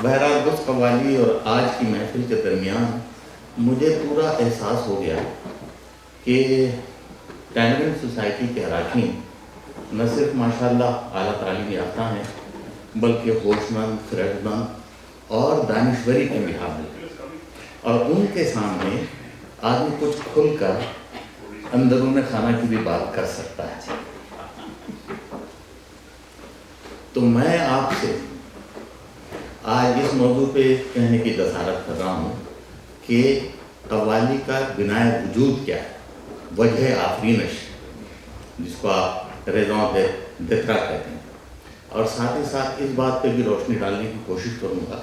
بہرحال اس قوالی اور آج کی محفل کے درمیان مجھے پورا احساس ہو گیا کہ ٹینگن سوسائٹی کے اراکین نہ صرف ماشاءاللہ اعلیٰ تعلیم یافتہ ہیں بلکہ ہوشمند، خردمند اور دانشوری کے بھی حامل، اور ان کے سامنے آدمی کچھ کھل کر اندرون خانہ کی بھی بات کر سکتا ہے۔ تو میں آپ سے آج اس موضوع پہ کہنے کی جسارت کر رہا ہوں کہ قوالی کا بنائے وجود کیا ہے، وجہ آفرینش، جس کو آپ ریزون دترا کہتے ہیں، اور ساتھ ہی ساتھ اس بات پہ بھی روشنی ڈالنے کی کوشش کروں گا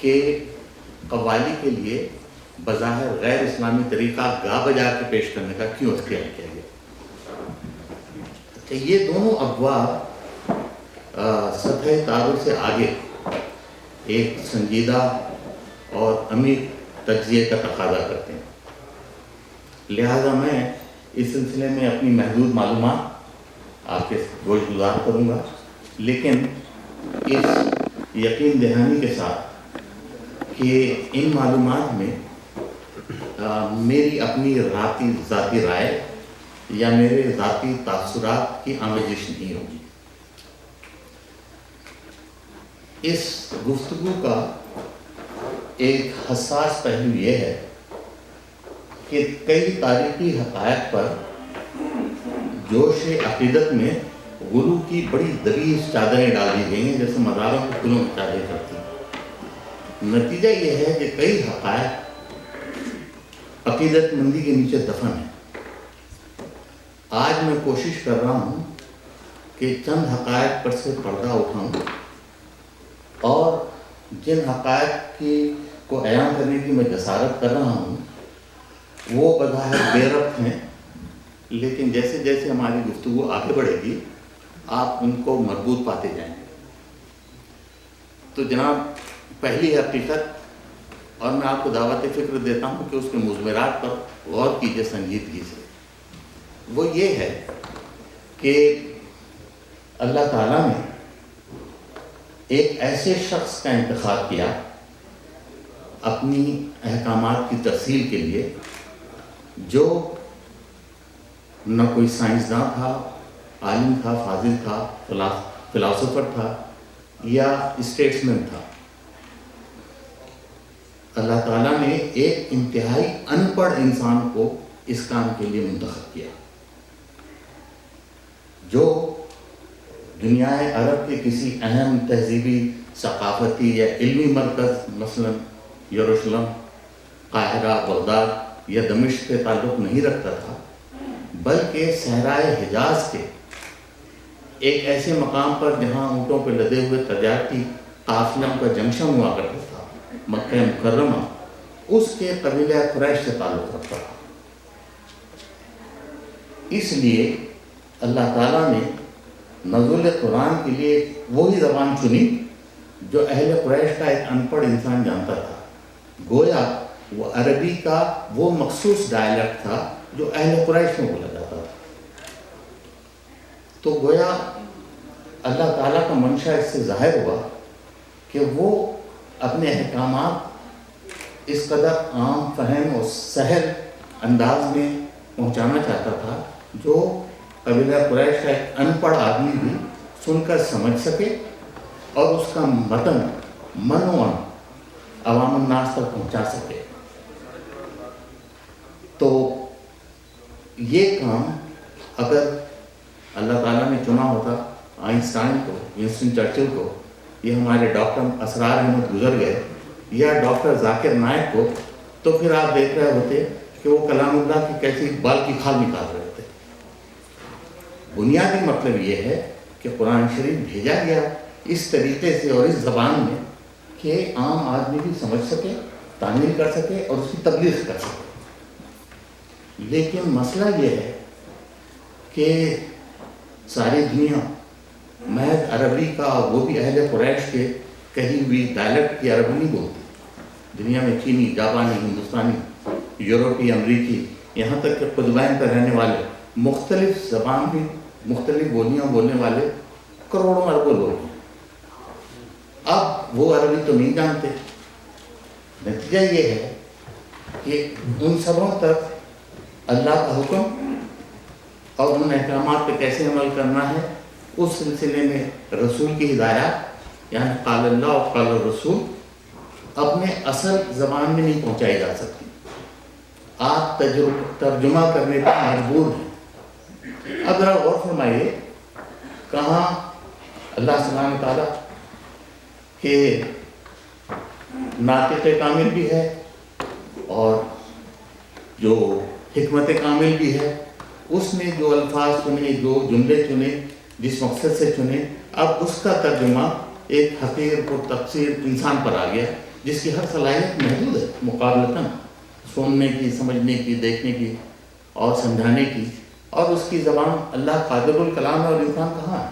کہ قوالی کے لیے بظاہر غیر اسلامی طریقہ گا بجا کے پیش کرنے کا کیوں اختیار کیا گیا۔ کہ یہ دونوں ابواب سطح تعارف سے آگے ایک سنجیدہ اور عمیق تجزیے کا تقاضا کرتے ہیں، لہذا میں اس سلسلے میں اپنی محدود معلومات آپ کے گوش گزار کروں گا، لیکن اس یقین دہانی کے ساتھ کہ ان معلومات میں میری اپنی ذاتی رائے یا میرے ذاتی تاثرات کی آمیزش نہیں ہوگی۔ اس گفتگو کا ایک حساس پہلو یہ ہے کہ کئی تاریخی حقائق پر جوش عقیدت میں غلو کی بڑی دبیز چادریں ڈال دی گئی ہیں، جیسے مزاروں کے پھولوں کی چادریں کرتی ہیں۔ نتیجہ یہ ہے کہ کئی حقائق عقیدت مندی کے نیچے دفن ہیں۔ آج میں کوشش کر رہا ہوں کہ چند حقائق پر سے پردہ اٹھاؤں اور جن حقائق کو عیاں کرنے کی میں جسارت کر رہا ہوں وہ بظاہر بے ربط ہیں، لیکن جیسے جیسے ہماری گفتگو آگے بڑھے گی آپ ان کو مربوط پاتے جائیں گے۔ تو جناب، پہلی حقیقت، اور میں آپ کو دعوت فکر دیتا ہوں کہ اس کے مضمرات پر غور کیجیے سنجیدگی سے، وہ یہ ہے کہ اللہ تعالیٰ نے ایک ایسے شخص کا انتخاب کیا اپنی احکامات کی تفصیل کے لیے جو نہ کوئی سائنسداں تھا، عالم تھا، فاضل تھا، فلاسفر تھا یا اسٹیٹسمین تھا۔ اللہ تعالیٰ نے ایک انتہائی ان پڑھ انسان کو اس کام کے لیے منتخب کیا، جو دنیا عرب کے کسی اہم تہذیبی، ثقافتی یا علمی مرکز مثلا یروشلم، قاہرہ، بغداد یا دمشق سے تعلق نہیں رکھتا تھا، بلکہ صحرائے حجاز کے ایک ایسے مقام پر جہاں اونٹوں پہ لدے ہوئے تجارتی قافلوں کا جنکشن ہوا کرتا تھا، مکہ مکرمہ، اس کے قبیلہ قریش سے تعلق رکھتا تھا۔ اس لیے اللہ تعالیٰ نے نزول قرآن کے لیے وہی زبان چنی جو اہل قریش کا ایک ان پڑھ انسان جانتا تھا، گویا وہ عربی کا وہ مخصوص ڈائلیکٹ تھا جو اہل قریش میں بولا جاتا تھا۔ تو گویا اللہ تعالیٰ کا منشا اس سے ظاہر ہوا کہ وہ اپنے احکامات اس قدر عام، فہم اور سہل انداز میں پہنچانا چاہتا تھا جو قبیلہ قریش کا ایک ان پڑھ آدمی بھی سن کر سمجھ سکے اور اس کا متن منوعاً عوام الناس تک پہنچا سکے۔ تو یہ کام اگر اللہ تعالیٰ نے چنا ہوتا آئنسٹائن کو، ونسٹن چرچل کو، یہ ہمارے ڈاکٹر اسرار احمد گزر گئے، یا ڈاکٹر ذاکر نائک کو، تو پھر آپ دیکھ رہے ہوتے کہ وہ کلام اللہ کی کیسی بال کی کھال نکال رہے تھے۔ بنیادی مطلب یہ ہے کہ قرآن شریف بھیجا گیا اس طریقے سے اور اس زبان میں کہ عام آدمی بھی سمجھ سکے، تعمیل کر سکے اور اس کی تبلیغ کر سکے۔ لیکن مسئلہ یہ ہے کہ ساری دنیا محض عربی کا، وہ بھی اہل قریش کے کہیں بھی ڈائلیکٹ کی عربی نہیں بولتی۔ دنیا میں چینی، جاپانی، ہندوستانی، یورپی، امریکی، یہاں تک کہ قطبین پر رہنے والے مختلف زبان بھی، مختلف بولیاں بولنے والے کروڑوں اربوں لوگ ہیں۔ اب وہ عربی تو نہیں جانتے. نتیجہ یہ ہے کہ ان سبوں تک اللہ کا حکم اور ان احکامات پہ کیسے عمل کرنا ہے اس سلسلے میں رسول کی ہدایات یعنی قال اللہ اور قال الرسول اپنے اصل زبان میں نہیں پہنچائی جا سکتی. آپ ترجمہ کرنے پر مجبور ہیں. اب ذرا غور فرمائیے کہاں اللہ سبحانہ تعالیٰ کہ ناطق کامل بھی ہے اور جو حکمت کامل بھی ہے. اس نے جو الفاظ چنے، جو جملے چنے، جس مقصد سے چنے، اب اس کا ترجمہ ایک حقیر پر تقصیر انسان پر آ گیا جس کی ہر صلاحیت محدود ہے مقابلتاً سننے کی، سمجھنے کی، دیکھنے کی اور سمجھانے کی. اور اس کی زبان اللہ قادر الکلام ہے اور انسان کہاں ہے.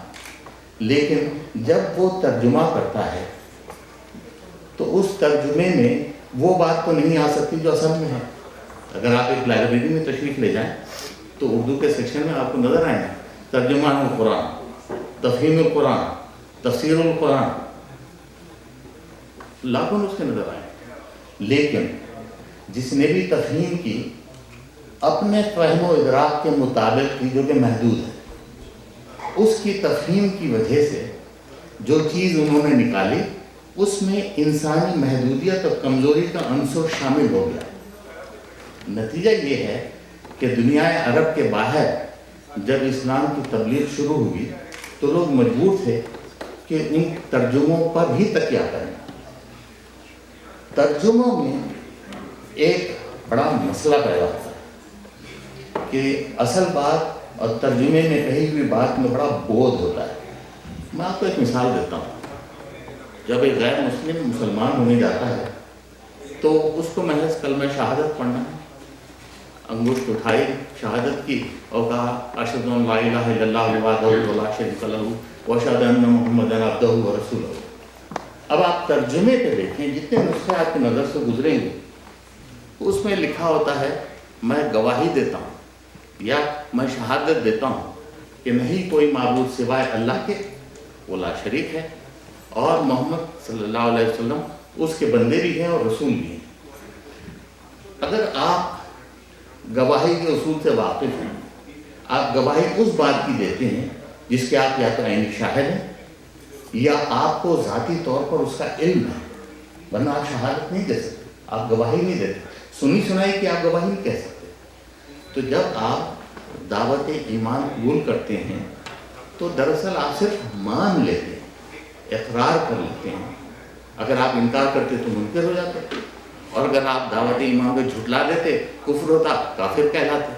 لیکن جب وہ ترجمہ کرتا ہے تو اس ترجمے میں وہ بات تو نہیں آ سکتی جو اصل میں ہے. اگر آپ ایک لائبریری میں تشریف لے جائیں تو اردو کے سیکشن میں آپ کو نظر آئیں گے ترجمان القرآن، تفہیم القرآن، تفسیر القرآن، لاکھوں اس کے نظر آئیں. لیکن جس نے بھی تفہیم کی اپنے فہم و ادراک کے مطابق کی جو کہ محدود ہے، اس کی تفہیم کی وجہ سے جو چیز انہوں نے نکالی اس میں انسانی محدودیت اور کمزوری کا عنصر شامل ہو گیا. نتیجہ یہ ہے کہ دنیا عرب کے باہر جب اسلام کی تبلیغ شروع ہوئی تو لوگ مجبور تھے کہ ان ترجموں پر ہی تکیہ کریں. ترجموں میں ایک بڑا مسئلہ پیدا ہوتا ہے کہ اصل بات اور ترجمے میں کہی ہوئی بات میں بڑا بودھ ہوتا ہے. میں آپ کو ایک مثال دیتا ہوں. جب ایک غیر مسلم مسلمان ہونے جاتا ہے تو اس کو محض کلمہ شہادت پڑھنا ہے، انگشت اٹھائی شہادت کی اور کہا اشہد ان لا الہ الا اللہ وحدہ لا شریک لہ واشہد ان محمدا عبدہ ورسولہ. اب آپ ترجمے پہ دیکھیں جتنے نسخے آپ کی نظر سے گزریں گے اس میں لکھا ہوتا ہے میں گواہی دیتا ہوں یا میں شہادت دیتا ہوں کہ نہیں کوئی معبود سوائے اللہ کے، وہ لا شریک ہے، اور محمد صلی اللہ علیہ وسلم اس کے بندے بھی ہیں اور رسول بھی ہیں. اگر آپ گواہی کے اصول سے واقف ہیں، آپ گواہی اس بات کی دیتے ہیں جس کے آپ یا تو عینی شاہد ہیں یا آپ کو ذاتی طور پر اس کا علم ہے، ورنہ آپ شہادت نہیں دے سکتے، آپ گواہی نہیں دیتے. سنی سنائی کہ آپ گواہی نہیں کہہ سکتے. تو جب آپ دعوت ایمان قبول کرتے ہیں تو دراصل آپ صرف مان لیتے ہیں، اقرار کر لیتے ہیں. اگر آپ انکار کرتے تو منکر ہو جاتے، اور اگر آپ دعوت ایمان کو جھٹلا دیتے کفر ہوتا، کافر کہلاتے.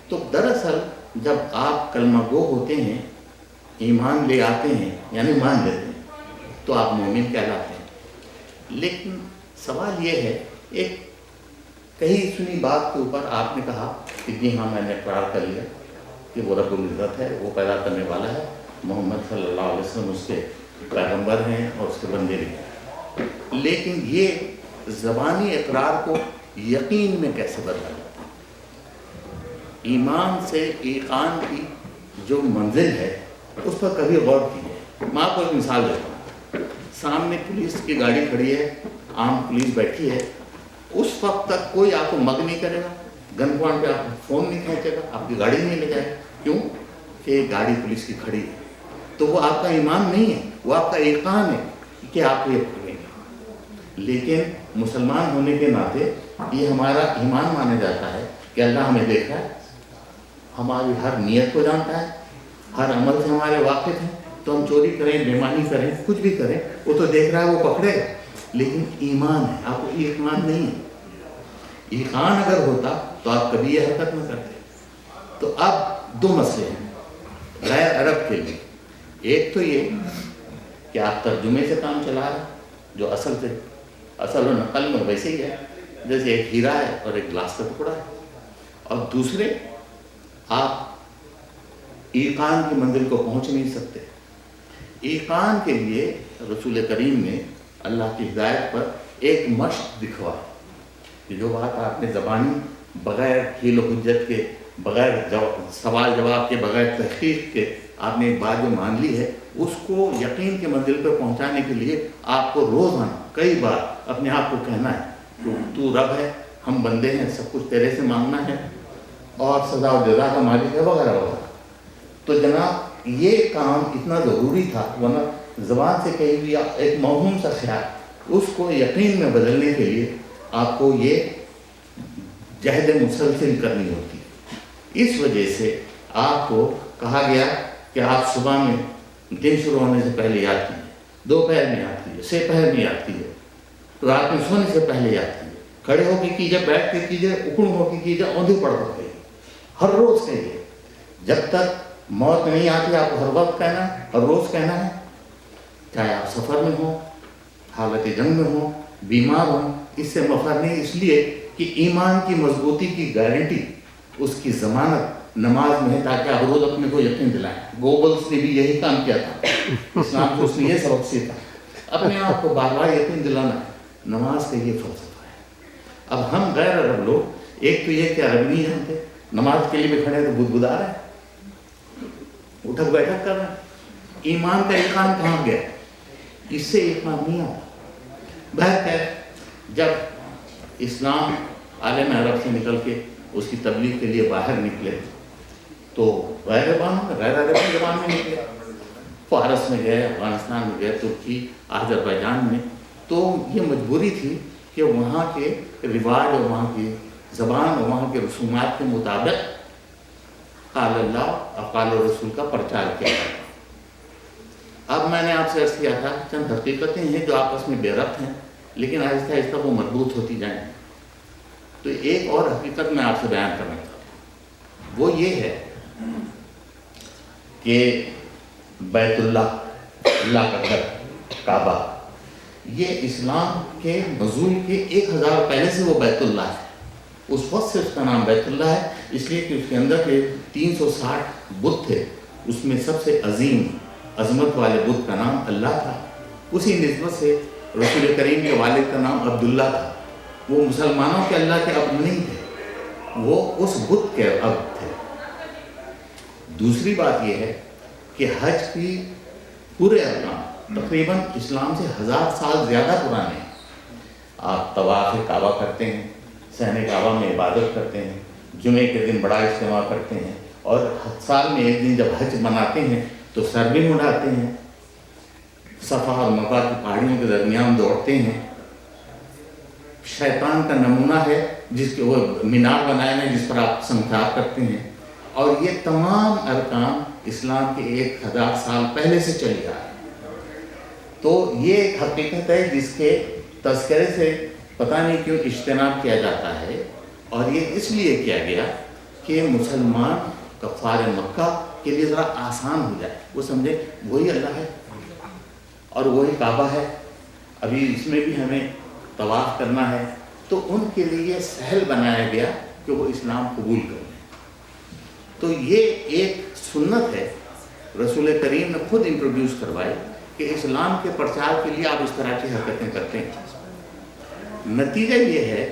تو دراصل جب آپ کلمہ گو ہوتے ہیں، ایمان لے آتے ہیں یعنی مان لیتے ہیں تو آپ مومن کہلاتے ہیں. لیکن سوال یہ ہے ایک کہیں سنی بات کے اوپر آپ نے کہا کہ جی ہاں میں نے اقرار کر لیا کہ وہ رب العزت ہے، وہ پیدا کرنے والا ہے، محمد صلی اللہ علیہ وسلم اس کے پیغمبر ہیں اور اس کے بندے بھی ہیں. لیکن یہ زبانی اقرار کو یقین میں کیسے بدلا جاتا ہے؟ ایمان سے ایقان کی جو منزل ہے اس پر کبھی غور کیجیے. میں آپ کو ایک مثال دیتا ہوں. سامنے پولیس کی گاڑی کھڑی ہے، عام پولیس بیٹھی ہے، اس وقت تک کوئی آپ کو مگ نہیں کرے گا، گن پوائنٹ پہ آپ فون نہیں کھینچے گا، آپ کی گاڑی نہیں لے جائے گا. کیوں کہ گاڑی پولیس کی کھڑی ہے. تو وہ آپ کا ایمان نہیں ہے، وہ آپ کا ایقان ہے کہ آپ یہ پکڑیں گے. لیکن مسلمان ہونے کے ناطے یہ ہمارا ایمان مانا جاتا ہے کہ اللہ ہمیں دیکھ رہا ہے، ہماری ہر نیت کو جانتا ہے، ہر عمل سے ہمارے واقف ہیں. تو ہم چوری کریں، بےمانی کریں، کچھ بھی کریں، وہ تو دیکھ رہا ہے، وہ پکڑے گا. لیکن ایمان ہے، آپ کو ایمان نہیں ہے. ایمان اگر ہوتا تو آپ کبھی یہ حرکت نہ کرتے. تو اب دو مسئلے ہیں غیر عرب کے لیے. ایک تو یہ کہ آپ ترجمے سے کام چلا رہے ہیں جو اصل و نقل میں ویسے ہی ہے جیسے ایک ہیرا ہے اور ایک گلاس کا ٹکڑا ہے. اور دوسرے آپ ایقان کی منزل کو پہنچ نہیں سکتے. ایقان کے لیے رسول کریم نے اللہ کی ہدایت پر ایک مشق دکھوا کہ جو بات آپ نے زبانی بغیر حیل و حجت کے بغیر سوال جواب کے، بغیر تحقیق کے آپ نے ایک بات جو مان لی ہے، اس کو یقین کے منزل پہ پہنچانے کے لیے آپ کو روزانہ کئی بار اپنے آپ کو کہنا ہے کہ تو رب ہے، ہم بندے ہیں، سب کچھ تیرے سے مانگنا ہے، اور سزا و جزا کا مالک ہے، وغیرہ وغیرہ۔ تو جناب یہ کام اتنا ضروری تھا، ورنہ زبان سے کہی ہوئی ایک موہوم سا خیال، اس کو یقین میں بدلنے کے لیے آپ کو یہ جہد مسلسل کرنی ہوتی ہے۔ اس وجہ سے آپ کو کہا گیا کہ آپ صبح میں دن شروع ہونے سے پہلے یاد کیجیے، دوپہر میں یاد کیجیے، سے پہر میں یاد کیجیے، رات میں سونے سے پہلے یاد کیجیے، کھڑے ہو کے کیجیے، بیٹھ کے کیجیے، اکڑ ہو کے کیجیے، اوندھے پڑھ کر کہیے، ہر روز کہیے۔ جب تک موت نہیں آتی آپ کو ہر وقت کہنا ہے، ہر روز کہنا ہے، چاہے آپ سفر میں ہوں، حالت جنگ میں ہوں، بیمار ہوں۔ اس سے مفر نہیں، اس لیے کہ ایمان کی مضبوطی کی گارنٹی، اس کی ضمانت نماز میں ہے، تاکہ آپ روز اپنے کو یقین دلائیں۔ گوبلس نے بھی یہی کام کیا تھا، اسلام کو اس نے یہ سبق سیکھا، اپنے آپ کو بار بار یقین دلانا ہے۔ نماز کا یہ فلسفہ ہے۔ اب ہم غیر عرب لوگ، ایک تو یہ کہ عرب نہیں جانتے، نماز کے لیے بھی کھڑے تو بدبدا رہے ہیں، اٹھک بیٹھک کر رہے ہیں۔ ایمان کا ایمان کہاں گیا؟ اس سے ایمان نہیں آتا۔ بہرکیف جب اسلام عالم عرب سے نکل کے اس کی تبلیغ کے لیے باہر نکلے تو غیر عربی زبان میں نکلے، فارس میں گئے، افغانستان میں گئے، ترکی، آذربائیجان میں، تو یہ مجبوری تھی کہ وہاں کے رواج اور وہاں کی زبان اور وہاں کے رسومات کے مطابق قال اللہ اور قال رسول کا پرچار کیا جاتا۔ اب میں نے آپ سے عرض کیا تھا چند حقیقتیں ہیں جو آپس میں بے ربط ہیں، لیکن آہستہ آہستہ وہ مربوط ہوتی جائیں۔ تو ایک اور حقیقت میں آپ سے بیان کرنا چاہتا ہوں، وہ یہ ہے کہ بیت اللہ، اللہ کا گھر، کعبہ، یہ اسلام کے نزول کے 1000 پہلے سے وہ بیت اللہ ہے۔ اس وقت سے اس کا نام بیت اللہ ہے، اس لیے کہ اس کے اندر کے 360 بت تھے، اس میں سب سے عظیم عظمت والے بت کا نام اللہ تھا۔ اسی نسبت سے رسول کریم کے والد کا نام عبداللہ تھا۔ وہ مسلمانوں کے اللہ کے اب نہیں تھے، وہ اس بت کے اب تھے۔ دوسری بات یہ ہے کہ حج کی پورے ارکان تقریباً اسلام سے 1000 سال زیادہ پرانے ہیں۔ آپ طواف کعبہ کرتے ہیں، صحن کعبہ میں عبادت کرتے ہیں، جمعے کے دن بڑا اجتماع کرتے ہیں، اور سال میں ایک دن جب حج مناتے ہیں تو سر بھی مڑاتے ہیں، صفا اور مروہ کی پہاڑیوں کے درمیان دوڑتے ہیں۔ شیطان کا نمونہ ہے جس کے وہ مینار بنائے ہیں جس پر آپ سنگھار کرتے ہیں، اور یہ تمام ارکان اسلام کے 1000 سال پہلے سے چلی آ رہے ہیں۔ تو یہ ایک حقیقت ہے جس کے تذکرے سے پتہ نہیں کیوں اجتناب کیا جاتا ہے، اور یہ اس لیے کیا گیا کہ مسلمان کفار مکہ کے لیے ذرا آسان ہو جائے، وہ سمجھے وہی اللہ ہے اور وہی کعبہ ہے، ابھی اس میں بھی ہمیں طواف کرنا ہے، تو ان کے لیے سہل بنایا گیا کہ وہ اسلام قبول کر لیں۔ تو یہ ایک سنت ہے رسول کریم نے خود انٹروڈیوس کروائی کہ اسلام کے پرچار کے لیے آپ اس طرح کی حرکتیں کرتے ہیں۔ نتیجہ یہ ہے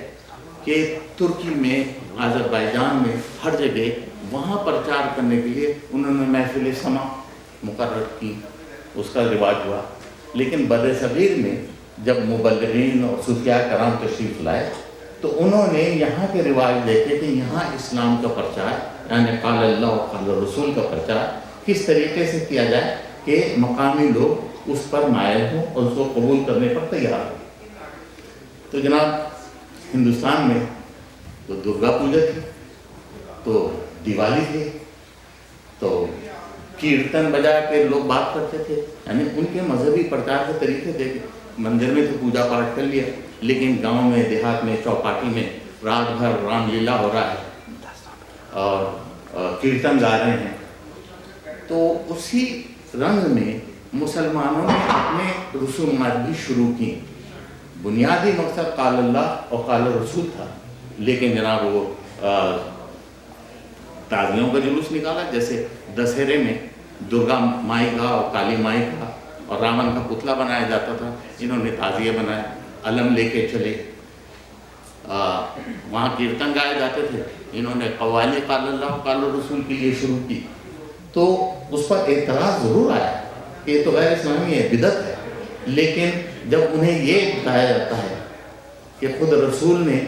کہ ترکی میں، آذربائیجان میں، ہر جگہ وہاں پرچار کرنے کے لیے انہوں نے محفل سماع مقرر کی، اس کا رواج ہوا۔ لیکن بر صغیر میں جب مبلغین اور صوفیاء کرام تشریف لائے تو انہوں نے یہاں کے رواج دیکھے کہ یہاں اسلام کا پرچار، یعنی قال اللہ و قال رسول کا پرچار کس طریقے سے کیا جائے کہ مقامی لوگ اس پر مائل ہوں اور اس کو قبول کرنے پر تیار ہوں۔ تو جناب ہندوستان میں تو درگا پوجا تھی، تو دیوالی تھی، تو کیرتن بجا کے لوگ بات کرتے تھے، یعنی ان کے مذہبی پرچار کے طریقے تھے کہ مندر میں تو پوجا پاٹ کر لیا، لیکن گاؤں میں، دیہات میں، چوپاٹی میں رات بھر رام لیلا ہو رہا ہے اور کیرتن گا رہے ہیں۔ تو اسی رنگ میں مسلمانوں نے اپنے رسومات بھی شروع کی۔ بنیادی مقصد قال اللہ اور قال رسول تھا، لیکن جناب وہ تازیوں کا جلوس نکالا، جیسے دسہرے میں درگا مائی کا اور کالی مائی کا اور رامن کا پتلا بنایا جاتا تھا، انہوں نے تازیہ بنایا، علم لے کے چلے۔ وہاں کیرتن گائے جاتے تھے، انہوں نے قوالی قال اللہ قال رسول کے لیے شروع کی، تو اس پر اعتراض ضرور آیا کہ یہ تو غیر اسلامی ہے، بدعت ہے. لیکن جب انہیں یہ بتایا جاتا ہے کہ خود رسول نے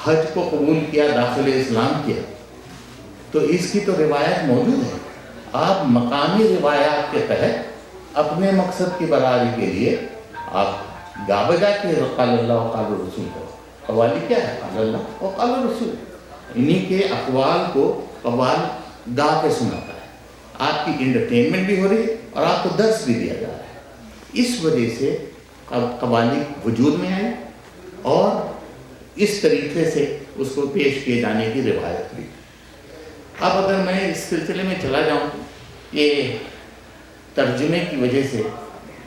حج کو قبول کیا، داخل اسلام کیا، تو اس کی تو روایت موجود ہے. آپ مقامی روایات کے تحت اپنے مقصد کی برآری کے لیے آپ گا بجا کے قال اللہ و قال رسول کو، قوالی کیا ہے؟ قال اللہ و قال رسول، انہی کے اقوال کو قوال گا کے سناتا ہے. آپ کی انٹرٹینمنٹ بھی ہو رہی ہے اور آپ کو درس بھی دیا جا رہا ہے. اس وجہ سے قوالی وجود میں آئی اور اس طریقے سے اس کو پیش کیے جانے کی روایت ہوئی. اب اگر میں اس سلسلے میں چلا جاؤں کہ ترجمے کی وجہ سے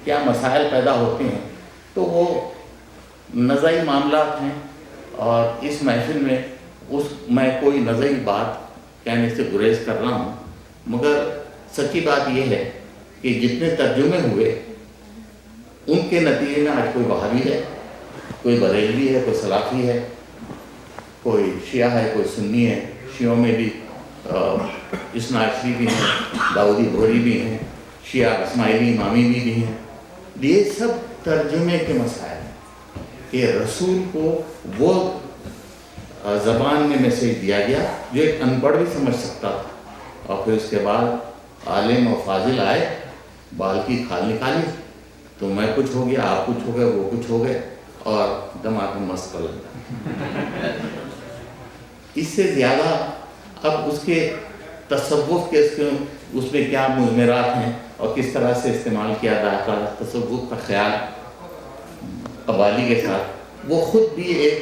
کیا مسائل پیدا ہوتے ہیں، تو وہ نزعی معاملات ہیں، اور اس محفل میں میں کوئی نزعی بات کہنے سے گریز کر رہا ہوں، مگر سچی بات یہ ہے کہ جتنے ترجمے ہوئے ان کے نتیجے میں آج کوئی وہابی ہے، کوئی بریلوی ہے، کوئی سلافی ہے، کوئی شیعہ ہے، کوئی سنی ہے. شیعوں میں بھی اثنا عشری بھی ہیں، داؤدی بھوری بھی ہیں، شیعہ اسماعیلی امامی بھی ہیں. یہ سب ترجمے کے مسائل ہیں کہ رسول کو وہ زبان میں میسیج دیا گیا جو ایک ان پڑھ بھی سمجھ سکتا تھا، اور پھر اس کے بعد عالم و فاضل آئے، بال کی کھال نکالی، تو میں کچھ ہو گیا، آپ کچھ ہو گئے، وہ کچھ ہو گئے، اور دماغ میں مست کر لگا. اس سے زیادہ اب اس کے تصوف کے اس میں کیا مضمرات ہیں اور کس طرح سے استعمال کیا جاتا ہے تصوف کا خیال قوالی کے ساتھ، وہ خود بھی ایک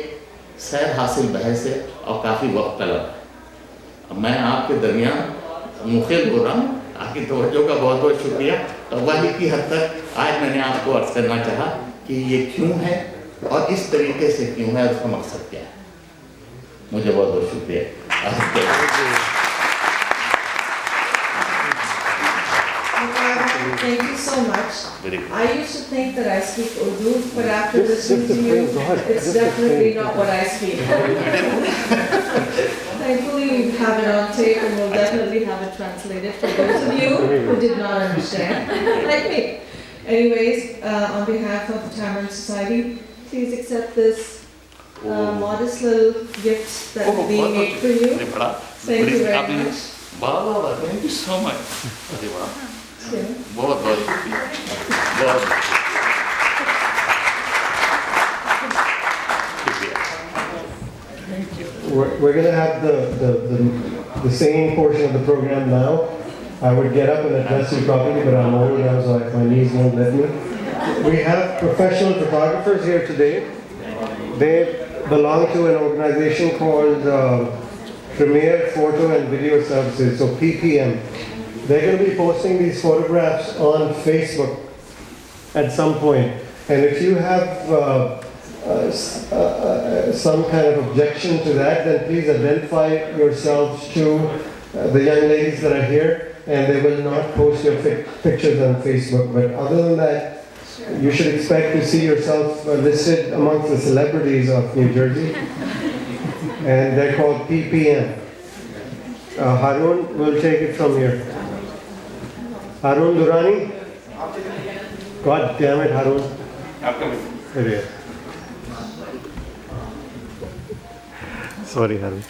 سیر حاصل بحث ہے اور کافی وقت طلب ہے. اب میں آپ کے درمیان مخل ہو رہا ہوں، آپ کی توجہ کا بہت بہت شکریہ. قوالی کی حد تک آج میں نے آپ کو عرض کرنا چاہا کہ یہ کیوں ہے اور اس طریقے سے کیوں ہے، اس کا مقصد کیا ہے. مجھے بہت بہت شکریہ. Thank you so much. I used to think that I speak Urdu, but after listening to you, it's definitely not what I speak. Thankfully, we have it on tape and we'll definitely have it translated for those of you who did not understand, like me. Anyways, on behalf of the Tamarind Society, please accept this modest little gift that is being made for you. Thank you very much. Thank you so much. بہت بہت We're going to have the singing portion of the program now. I would get up and address you properly, but I'm old now, so my knees won't let me. We have professional photographers here today. They belong to an organization called Premier Photo and Video Services, so PPM. They're going to be posting these photographs on Facebook at some point. And if you have some kind of objection to that, then please identify yourselves to the young ladies that are here, and they will not post your pictures on Facebook. But other than that, you should expect to see yourself listed amongst the celebrities of New Jersey. And they're called PPM. Harun will take it from here. Harun Durrani? God damn it, Harun. It is. Sorry, Harun.